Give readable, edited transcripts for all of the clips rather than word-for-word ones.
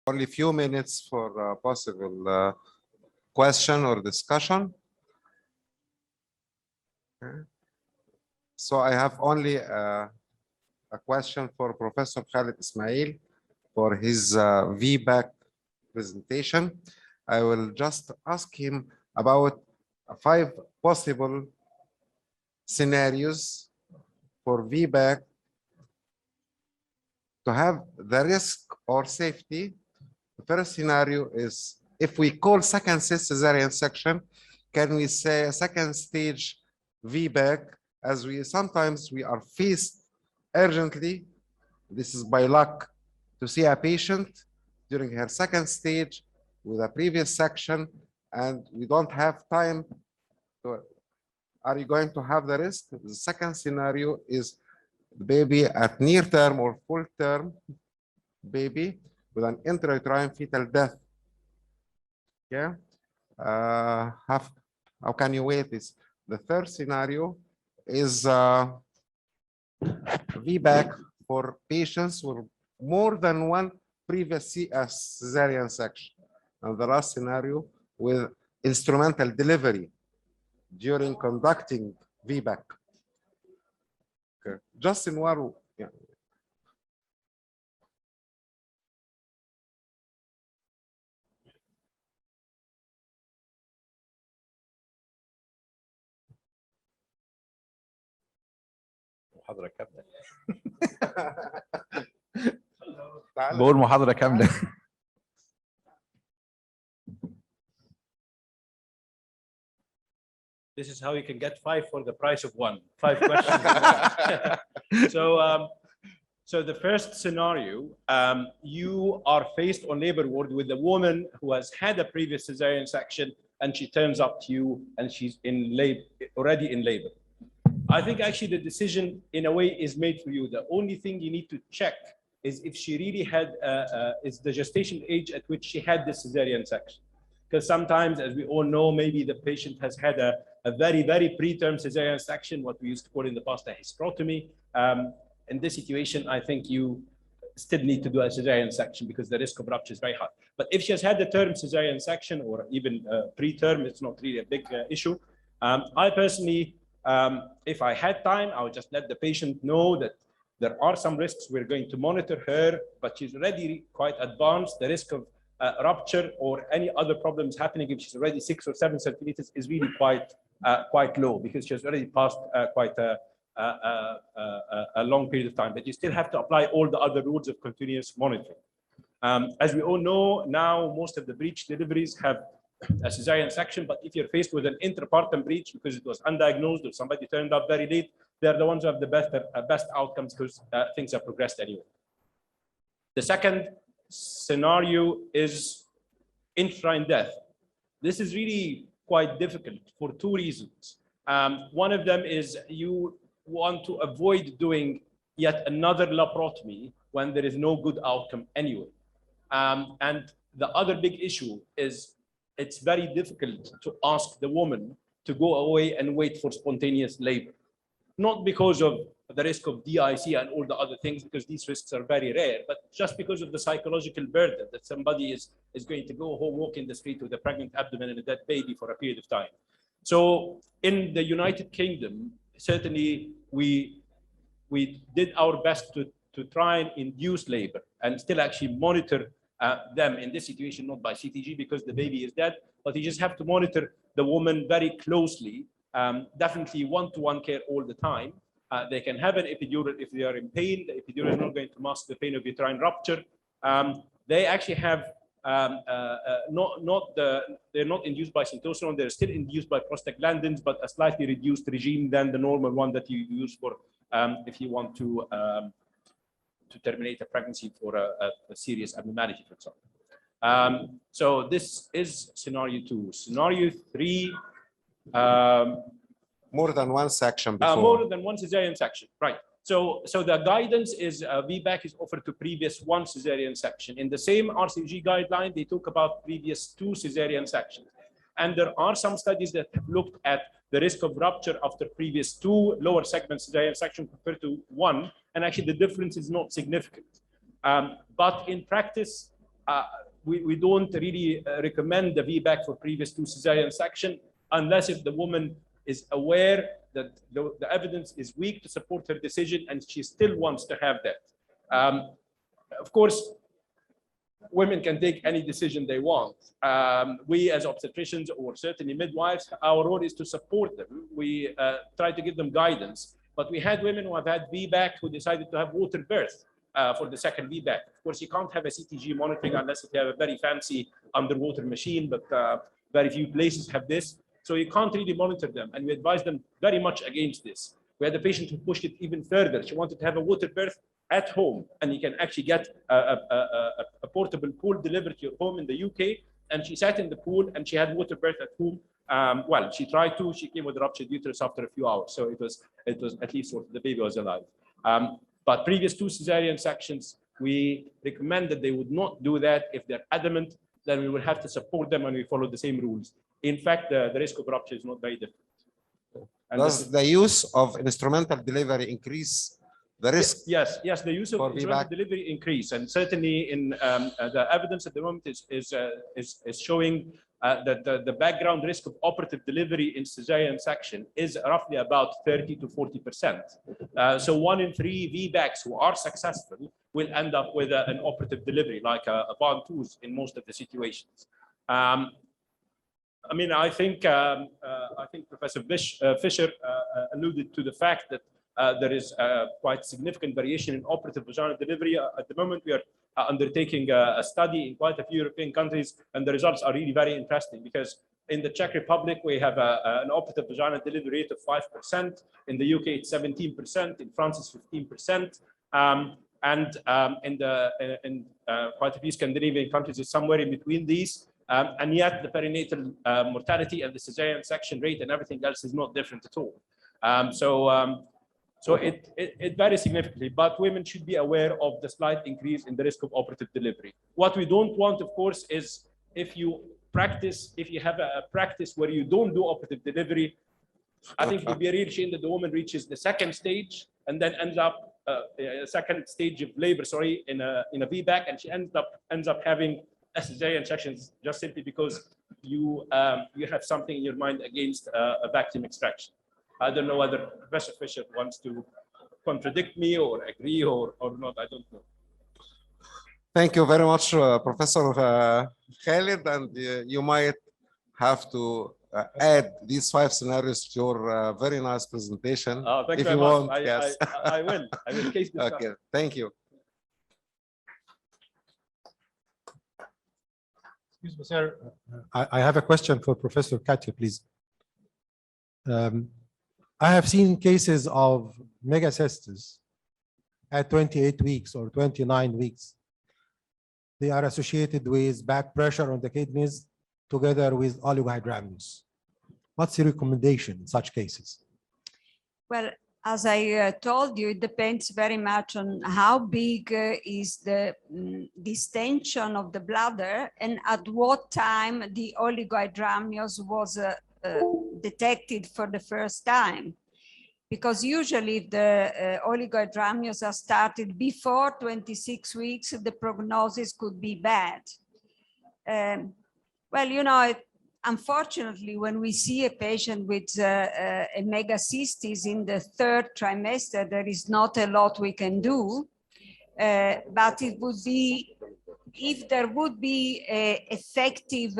Only few minutes for possible question or discussion. Okay. So I have only a question for Professor Khalid Ismail for his VBAC presentation. I will just ask him about 5 possible scenarios for VBAC to have the risk or safety. The first scenario is if we call second cesarean section, can we say a second stage VBAC, as we sometimes we are faced urgently, this is by luck, to see a patient during her second stage with a previous section, and we don't have time to, are you going to have the risk? The second scenario is the baby at near term or full term baby with an intrauterine fetal death. Yeah. How can you weigh this? The third scenario is VBAC for patients with more than one previous cesarean section. And the last scenario with instrumental delivery during conducting VBAC. Okay. Just in one, yeah. محاضرة كاملة. بقول محاضرة كاملة. This is how you can get 5 for the price of 1. 5 questions. So the first scenario, you are faced on labor ward with a woman who has had a previous cesarean section, and she turns up to you and she's in labor, already in labor. I think actually the decision in a way is made for you. The only thing you need to check is if she really had, is the gestation age at which she had this cesarean section. Because sometimes, as we all know, maybe the patient has had a very, very preterm cesarean section, what we used to call in the past a hysterotomy. In this situation, I think you still need to do a cesarean section because the risk of rupture is very high. But if she has had the term cesarean section or even preterm, it's not really a big issue. I personally, if I had time, I would just let the patient know that there are some risks. We're going to monitor her, but she's already quite advanced. The risk of rupture or any other problems happening if she's already 6 or 7 centimeters is really quite low, because she has already passed quite a long period of time. But you still have to apply all the other rules of continuous monitoring. As we all know now, most of the breech deliveries have a cesarean section, but if you're faced with an intrapartum breech because it was undiagnosed or somebody turned up very late, they're the ones who have the best outcomes because things have progressed anyway. The second scenario is intrauterine death. This is really quite difficult for 2 reasons. One of them is you want to avoid doing yet another laparotomy when there is no good outcome anyway. And the other big issue is it's very difficult to ask the woman to go away and wait for spontaneous labor. Not because of the risk of DIC and all the other things, because these risks are very rare, but just because of the psychological burden that somebody is going to go home, walk in the street with a pregnant abdomen and a dead baby for a period of time. So in the United Kingdom, certainly we did our best to try and induce labor and still actually monitor them in this situation, not by CTG because the baby is dead, but you just have to monitor the woman very closely. Definitely one-to-one care all the time. They can have an epidural if they are in pain. The epidural is not going to mask the pain of uterine rupture. They actually have they're not induced by syntocinon. They're still induced by prostaglandins, but a slightly reduced regime than the normal one that you use for if you want to terminate a pregnancy for a serious abnormality, for example. So this is scenario 2. Scenario 3. More than one section before. More than one cesarean section, right. So the guidance is VBAC is offered to previous 1 cesarean section. In the same RCG guideline, they talk about previous 2 cesarean sections. And there are some studies that have looked at the risk of rupture after previous 2 lower segment cesarean section compared to 1. And actually the difference is not significant. But in practice, we don't really recommend the VBAC for previous to cesarean section unless if the woman is aware that the evidence is weak to support her decision and she still wants to have that. Of course, women can take any decision they want. We as obstetricians or certainly midwives, our role is to support them. We try to give them guidance, but we had women who have had VBAC who decided to have water birth for the second VBAC. Of course, you can't have a CTG monitoring unless you have a very fancy underwater machine, but very few places have this. So you can't really monitor them. And we advise them very much against this. We had a patient who pushed it even further. She wanted to have a water birth at home, and you can actually get a portable pool delivered to your home in the UK. And she sat in the pool and she had water birth at home. Well, she tried to, she came with a ruptured uterus after a few hours. So it was at least sort of the baby was alive. But previous to cesarean sections, we recommend that they would not do that. If they're adamant, then we will have to support them and we follow the same rules. In fact, the risk of rupture is not very different. And does the use of instrumental delivery increase the risk? Yes, the use of instrumental delivery increase, and certainly in the evidence at the moment is showing that the background risk of operative delivery in cesarean section is roughly about 30 to 40%. So 1 in 3 VBACs who are successful will end up with an operative delivery, like a Van-Toos in most of the situations. I mean, I think Professor Fisher alluded to the fact that there is quite significant variation in operative vaginal delivery. At the moment, we are undertaking a study in quite a few European countries, and the results are really very interesting because in the Czech Republic, we have an operative vaginal delivery rate of 5%. In the UK, it's 17%. In France, it's 15%. And in quite a few Scandinavian countries, it's somewhere in between these. And yet the perinatal mortality and the cesarean section rate and everything else is not different at all. So it varies significantly, but women should be aware of the slight increase in the risk of operative delivery. What we don't want, of course, is if you have a practice where you don't do operative delivery, I think it would be a real shame that the woman reaches the second stage and then ends up second stage of labor, in a VBAC, and she ends up having a cesarean section just simply because you have something in your mind against a vacuum extraction. I don't know whether Professor Fisher wants to contradict me or agree or not. I don't know. Thank you very much, Professor Khalid, and you might have to add these 5 scenarios to your very nice presentation. Thank if you you want. want. Yes. I will. I will case this Okay. up. Thank you. Excuse me, sir. I have a question for Professor Katya, please. I have seen cases of megacystis at 28 weeks or 29 weeks. They are associated with back pressure on the kidneys together with oligohydramnios. What's your recommendation in such cases? Well, as I told you, it depends very much on how big is the distension of the bladder and at what time the oligohydramnios was detected for the first time. Because usually if the oligohydramnios are started before 26 weeks, the prognosis could be bad. Well, you know, unfortunately, when we see a patient with a megacystis in the 3rd trimester, there is not a lot we can do. But it would be, if there would be a effective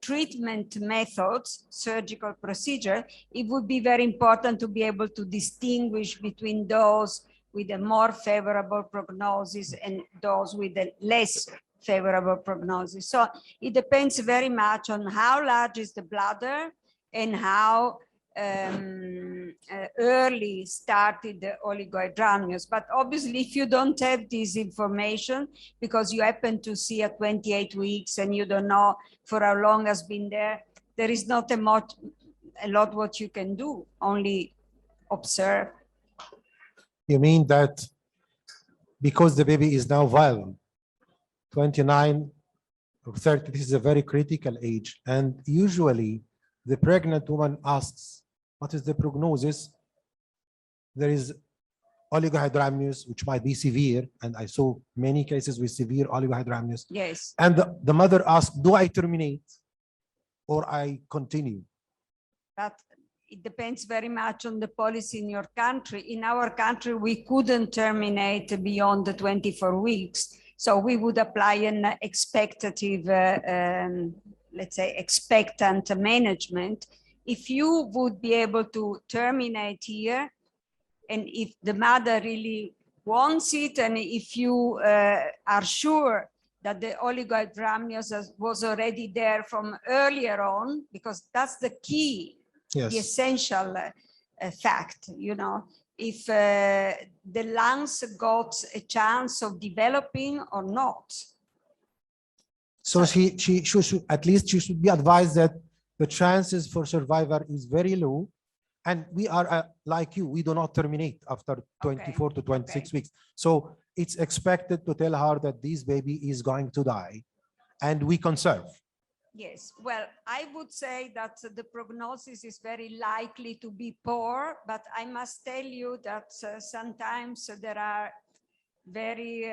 treatment methods, surgical procedure, it would be very important to be able to distinguish between those with a more favorable prognosis and those with a less favorable prognosis. So it depends very much on how large is the bladder and how early started the oligohydramnios. But obviously, if you don't have this information, because you happen to see at 28 weeks and you don't know for how long has been there, there is not a lot what you can do, only observe. You mean that because the baby is now viable, 29 or 30, this is a very critical age. And usually the pregnant woman asks, what is the prognosis? There is oligohydramnios, which might be severe, and I saw many cases with severe oligohydramnios. Yes. And the mother asked, do I terminate or I continue? But it depends very much on the policy in your country. In our country, we couldn't terminate beyond the 24 weeks. So we would apply an expectative, let's say, expectant management. If you would be able to terminate here, and if the mother really wants it, and if you are sure that the oligohydramnios was already there from earlier on, because that's the key, the Yes. essential fact, you know, if the lungs got a chance of developing or not. So she should, at least she should be advised that the chances for survival is very low. And we are like you, we do not terminate after 24 to 26 weeks. So it's expected to tell her that this baby is going to die and we conserve. Yes, well, I would say that the prognosis is very likely to be poor, but I must tell you that sometimes there are very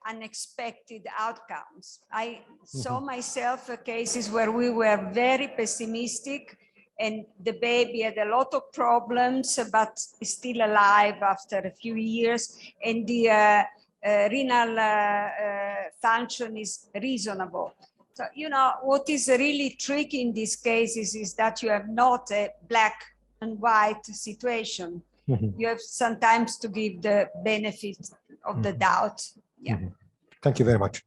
unexpected outcomes. I saw myself cases where we were very pessimistic and the baby had a lot of problems, but is still alive after a few years, and the renal function is reasonable. So, you know, what is really tricky in these cases is that you have not a black and white situation. You have sometimes to give the benefit of the doubt. Yeah. Thank you very much.